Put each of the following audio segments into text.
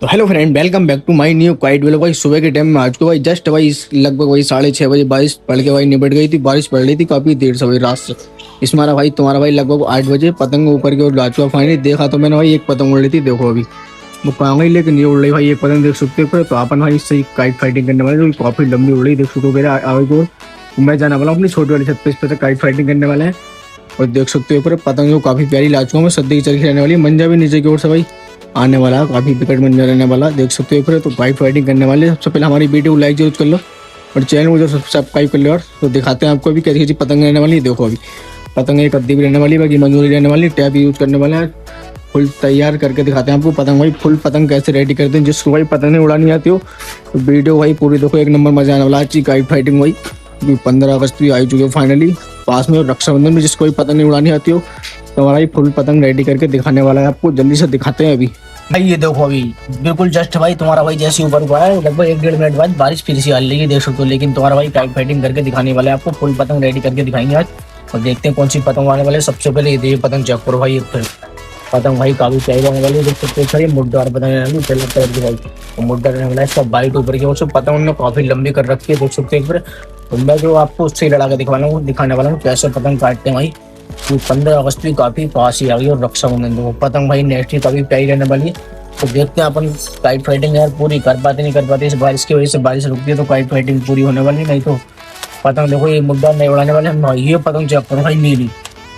तो hello friend, welcome back to my new quite vlog. भाई सुबह के टाइम में आज को भाई जस्ट भाई लगभग वही 6:30 बजे बारिश पड़ के भाई निबट गई थी। बारिश पड़ रही थी काफी देर से भाई रात से। इसमारा भाई तुम्हारा भाई लगभग 8 बजे पतंग ऊपर की ओर ला चुका। फाइनली देखा तो मैंने भाई एक पतंग उड़ रही थी। देखो अभी वो कहाँ गई, लेकिन ये उड़ रही भाई एक पतंग देख सकते हो। तो अपन भाई इससे काइट फाइटिंग करने वाले, जो काफी लंबी उड़ रही देख सकते हो। मेरे आगे को मैं जाने वाला हूँ अपनी छोटी वाली छत पे, इस पे से काइट फाइटिंग करने वाले हैं। और देख सकते हो ऊपर पतंग जो काफी प्यारी ला चुका हूँ मैं। सद्दी की चरखी रहने वाली है, मंजा भी नीचे की ओर से भाई आने वाला है, काफी विकेट मंजर रहने वाला देख सकते हो ऊपर। तो बाइक फाइटिंग करने वाले सबसे पहले हमारी वीडियो को लाइक जरूर कर लो और चैनल को जो सब्सक्राइब कर लो। और तो दिखाते हैं आपको अभी कैसी कैसी पतंग रहने वाली है। देखो अभी पतंग एक अद्दी भी रहने वाली है, बाकी मंजूरी रहने वाली, टैप यूज करने वाले हैं। फुल तैयार करके दिखाते हैं आपको पतंग भाई। फुल पतंग कैसे रेडी करते हैं, जिसको भाई पतंग नहीं उड़ानी आती हो तो वीडियो भाई पूरी देखो, एक नंबर मजा आने वाला। अच्छी काइट फाइटिंग भाई 15 अगस्त भी आ चुके हैं फाइनली पास में। और रक्षाबंधन में जिसको भी पतंग नहीं उड़ानी आती हो तो हमारा फुल पतंग रेडी करके दिखाने वाला है आपको। जल्दी से दिखाते हैं अभी भाई। ये देखो अभी बिल्कुल जस्ट भाई तुम्हारा भाई जैसे ऊपर हुआ है, लगभग 1-1.5 मिनट बाद बारिश फिर से आ रही है देख सकते हो। लेकिन तुम्हारा भाई काइट फाइटिंग करके दिखाने वाला है आपको। फुल पतंग रेडी करके दिखाएंगे आज और देखते हैं कौन सी पतंग आने वाले है। सबसे पहले ये पतंग चेक करो भाई। एक पतंग भाई काफी प्यारी आने वाली है देख सकते हो। ये मुड्डार पतंग रहने वाली, पहले कलर की भाई तो मुड्डा रहने वाला है। इसका बाइट ऊपर की ओर से पतंग उन्होंने काफी लंबी कर रखी है देख सकते हो। तो मैं जो आपको उससे ही लड़ा के दिखाने वाला हूँ कैसे पतंग काटते हैं भाई। 15 अगस्त भी काफी पास ही आ गई और रक्षाबंधन तो पतंग भाई नेक्स्ट ही काफी प्यारी रहने वाली है। तो देखते हैं अपन काइट फाइटिंग यार पूरी कर पाते नहीं कर पाते। इस बारिश की वजह से बारिश रुकती है तो काइट फाइटिंग पूरी होने वाली नहीं तो पतंग देखो ये मुद्दा नहीं उड़ाने वाले हम। ये पतंग चेक करो भाई नीली,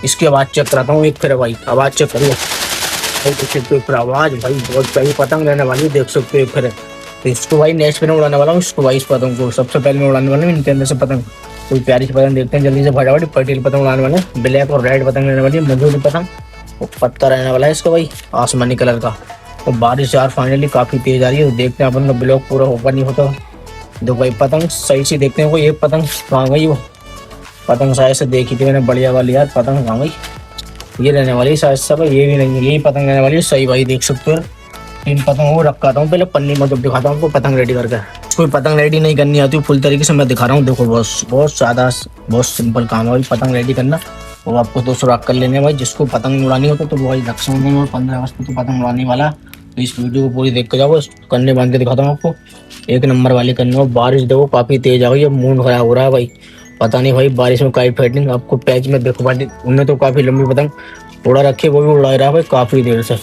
इसकी आवाज चेक कराता हूँ एक फिर भाई। आवाज चेक करो फिर आवाज भाई बहुत प्यारी पतंग रहने वाली देख सकते हो फिर। तो इसको भाई नेक्स्ट में उड़ाने वाला हूँ इसको भाई। इस पतंग को सबसे पहले मैं उड़ाने वाला हूँ इनके अंदर से पतंग। कोई प्यारी सी पतंग देखते हैं जल्दी से फटाफट। पटेल पतंग उड़ाने वाले हैं, ब्लैक और रेड पतंग रहने वाली है, मजूरी पतंग और पत्ता रहने वाला है इसका भाई आसमानी कलर का। तो बारिश यार फाइनली काफी तेज आ रही है तो देखते हैं अपन का ब्लॉक पूरा होगा नहीं होता। देखो भाई पतंग सही से देखते हैं कोई एक पतंग कहाँ गई। वो पतंग शायद से देखी थी मैंने बढ़िया वाली यार, पतंग कहाँ गई। ये रहने वाली शायद से भाई, ये भी नहीं है, यही पतंग रहने वाली है सही भाई देख सकते हो। इन पतंगों को रखाता हूँ पहले पन्नी में, जब दिखाता हूँ आपको पतंग रेडी करके। कोई पतंग रेडी नहीं करनी आती फुल तरीके से मैं दिखा रहा हूँ। देखो बहुत सादा बहुत सिंपल काम है भाई पतंग रेडी करना। वो आपको 200 राख कर लेने भाई। जिसको पतंग उड़ानी हो तो भाई रक्षाबंधन और 15 अगस्त को तो पतंग उड़ाने वाला। तो इस वीडियो को पूरी देख के जाओ, कन्ने बांध के दिखाता हूँ आपको एक नंबर वाली कन्ने। और बारिश देखो काफी तेज आ गई है, मूड खराब हो रहा है भाई। पता नहीं भाई बारिश में काइट फाइटिंग आपको पैच में देखो भाई। उनने तो काफी लंबी पतंग उड़ा रखी है, वो भी उड़ा रहा है भाई काफी देर से।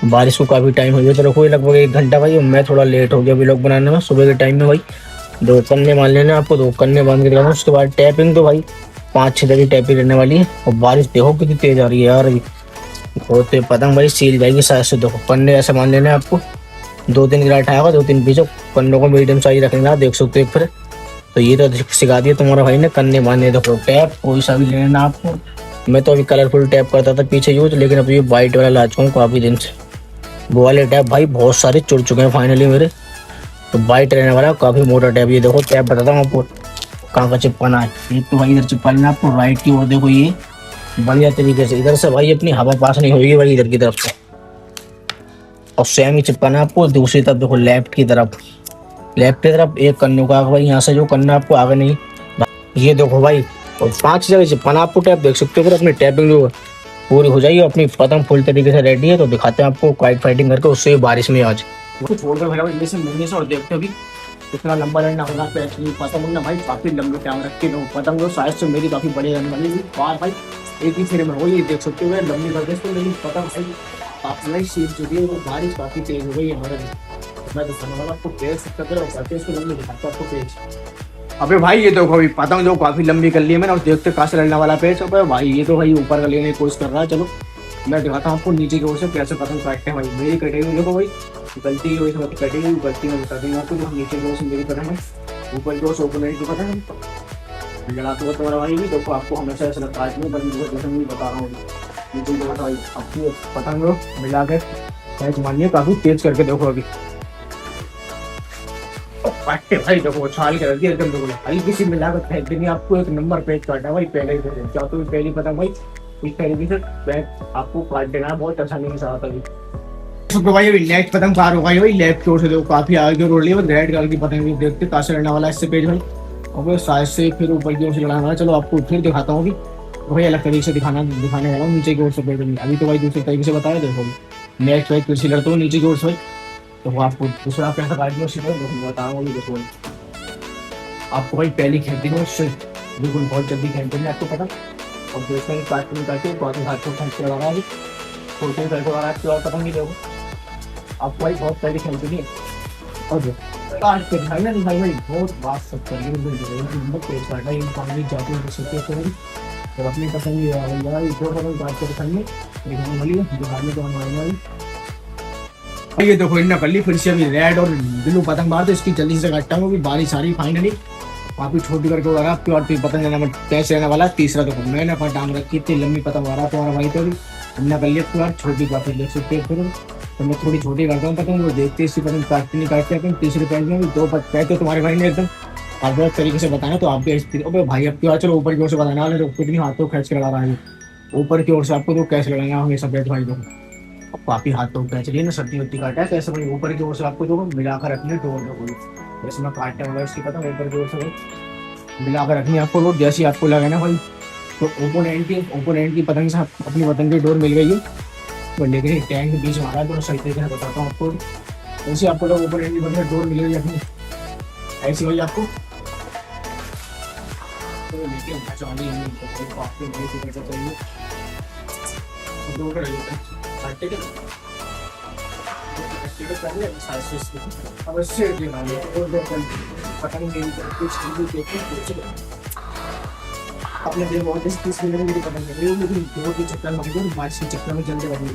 बारिश को काफी टाइम हो गया तो रखो लगभग 1 घंटा भाई। मैं थोड़ा लेट हो गया व्लॉग बनाने में सुबह के टाइम में भाई। 2 कन्ने बांध लेने आपको, 2 कन्ने बांध के दिखाऊंगा। उसके बाद टैपिंग तो भाई 5-6 जगह टैपिंग रहने वाली है। और बारिश देखो कितनी तेज आ रही है यार। होते पतंग भाई सील जाएगी शायद से। देखो कन्ने ऐसे बांध लेने आपको, 2-3 गिराट आएगा, 2-3 पीछे कन्नों को मीडियम साइज रखेंगे आप देख सकते हो फिर। तो ये तो सिखा दिया तुम्हारा भाई ने कन्ने बांधने। देखो टैप कोई सा भी लेना आपको। मैं तो अभी कलरफुल टैप करता था पीछे यूज, लेकिन अभी ये व्हाइट वाला ला चुका हूँ काफी दिन से। वो वाले टैप भाई बहुत सारे चुड़ चुके हैं फाइनली मेरे। तो वाइट रहने वाला काफी मोटा टैप। ये देखो टैप बताता हूँ आपको कहाँ का चिपकाना है। एक तो भाई इधर चिपका लेना आपको राइट की ओर। देखो ये बढ़िया तरीके से इधर से भाई अपनी हवा पास नहीं होगी भाई इधर की तरफ से। और सेम ही चिपकाना आपको दूसरी तरफ। देखो लेफ्ट की तरफ, लेफ्ट की तरफ एक कन्नों का भाई यहाँ से जो कन्ना आपको आगे नहीं। ये देखो भाई और 5 जगह चिपकाना आपको टैप देख सकते हो। फिर अपनी टैपिंग जो पूरी हो जाएगी, अपनी पतंग फुल तरीके से रेडी है। तो दिखाते हैं आपको काइट फाइटिंग करके उससे बारिश में आज छोड़कर भाई से मुड़ने से। और देखते अभी कितना लंबा लड़ना होगा पतंग ना भाई काफी लंबी टांग रखी है पतंग। तो शायद से मेरी काफी बड़ी रहने वाली बार भाई एक ही फेरे में हो। ये देख सकते हो लंबी करके इसको, लेकिन पतंग भाई काफी सीट चुकी है। बारिश काफी तेज हो गई है हमारे। मैं तो समझ वाला आपको पेज सकता है इसको लंबी दिखाता हूँ आपको पेज। अबे भाई ये देखो अभी पतंग जो काफी लंबी कर ली है मैंने। और देखते कहाँ से लड़ने वाला पेज। अबे भाई ये तो भाई ऊपर का लेने की कोशिश कर रहा है। चलो मैं दिखाता हूँ आपको नीचे की ओर से कैसे पतंग काटते हैं भाई। मेरी कटी हुई देखो भाई गलती की वजह से कटी हुई, गलती में बता देंगे आपको। जो नीचे की ओर से मेरी पतंग है, ऊपर की ओर से ओपोनेंट की पतंग है। लड़ाते हुआ तुम्हारा भाई भी देखो आपको हमेशा ऐसा लगता है इसमें, बल्कि बहुत जैसे मैं बता रहा हूँ नीचे की ओर भाई आपकी पतंग मिला के कैच मानिए काफी तेज करके। देखो अभी पाटे भाई देखो छाल के रख दिया एकदम। देखो हल्की सी मिलाकर फेंक देंगे आपको। एक नंबर पेज काटा भाई पहले ही से। क्या तो पहली पतंग भाई इस तरीके से पेज आपको काट देना है बहुत आसानी के साथ। अभी तो भाई अभी नेक्स्ट पतंग पार होगा भाई लेफ्ट की ओर से। देखो काफी आगे रोड ली है रेड कलर की पतंग भी। देखते कहाँ से लड़ने वाला है इससे पेज भाई। और शायद से फिर ऊपर की ओर से लड़ाने वाला। चलो आपको फिर दिखाता हूँ अभी भाई अलग तरीके से दिखाने वाला हूँ नीचे की ओर से पेज। अभी तो भाई दूसरे तरीके से बताया। देखो नेक्स्ट भाई फिर से लड़ता हूँ नीचे की ओर से भाई। तो वो आपको दूसरा कैसा काटना सीखो, मैं बताऊंगा भी। देखो आपको भाई पहली खेलती है उससे बिल्कुल बहुत जल्दी खेलते हैं, आपको पता। और दूसरा काटते तो आपके हाथ को खींच के लगा है, छोटे करके लगा के और पतंग नहीं देखो आपको भाई बहुत पहले खेलती नहीं। और जो काट के भाई ना भाई भाई बहुत बात सब करके बिल्कुल तेज काटा इन पानी जाती है सकते तो जब अपनी पसंद ही है दो पतंग काट के रखेंगे लेकिन वाली बिहार में तो हमारे वाली। ये देखो इन्ना कर ली फिर से अभी रेड और ब्लू पतंग मार, तो इसकी जल्दी से काटता हूँ, अभी बारिश आ रही फाइनली। वहाँ पे छोटी करके लगा प्योर फिर पतंग लेना कैसे रहने वाला। तीसरा तो मैंने अपना टांग रखी इतनी लंबी पतंग आ रहा तुम्हारा भाई, तो हमने कर लिया प्योर छोटी काफी देख सकते हैं। फिर तो मैं थोड़ी छोटी करता हूँ पतंग, वो देखते इसी पतंग काटते नहीं काटते अपन। तीसरे पैर में भी दो पैर तो तुम्हारे भाई ने एकदम परफेक्ट तरीके से बताना, तो आप भी भाई अब प्योर चलो ऊपर की ओर से बताने वाले, तो खुद नहीं हाथों खींच के लगा रहा है ऊपर की ओर से आपको, तो कैसे लगाएंगे हमेशा बैठ भाई को काफी हाथ तो उठना चाहिए ना, सब्जी वब्जी काटा है कैसे भाई ऊपर की ओर से आपको जो मिलाकर रखनी है डोर में कोई जैसे मैं काटने वाला इसकी पता ऊपर की ओर से मिलाकर रखनी है आपको, रोड जैसी आपको लगे ना भाई। तो ओपोनेंट की पतंग से अपनी पतंग की डोर मिल गई है, तो लेकिन टैंक के बीच में आ रहा है, तो सही तरीके से बताता हूँ आपको। जैसे आपको लोग ओपोनेंट की पतंग डोर मिल गई अपनी ऐसी भाई आपको, तो लेकिन अपने लिए बहुत 30 मिनट में मेरी पतंग कर रही है, लेकिन दो के चक्कर में और बारिश के चक्कर में जल्दी बनी।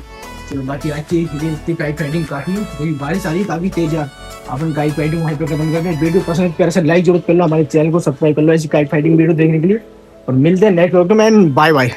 चलो बाकी आज की इतनी काइट फाइटिंग काटी, वही बारिश आ रही काफी तेज है। अपन काइट फाइटिंग वहीं पे खत्म करते हैं। वीडियो पसंद प्यार से लाइक जरूर कर लो, हमारे चैनल को सब्सक्राइब कर लो ऐसी काइट फाइटिंग वीडियो देखने के लिए। और मिलते हैं नेक्स्ट वीडियो में, बाय बाय।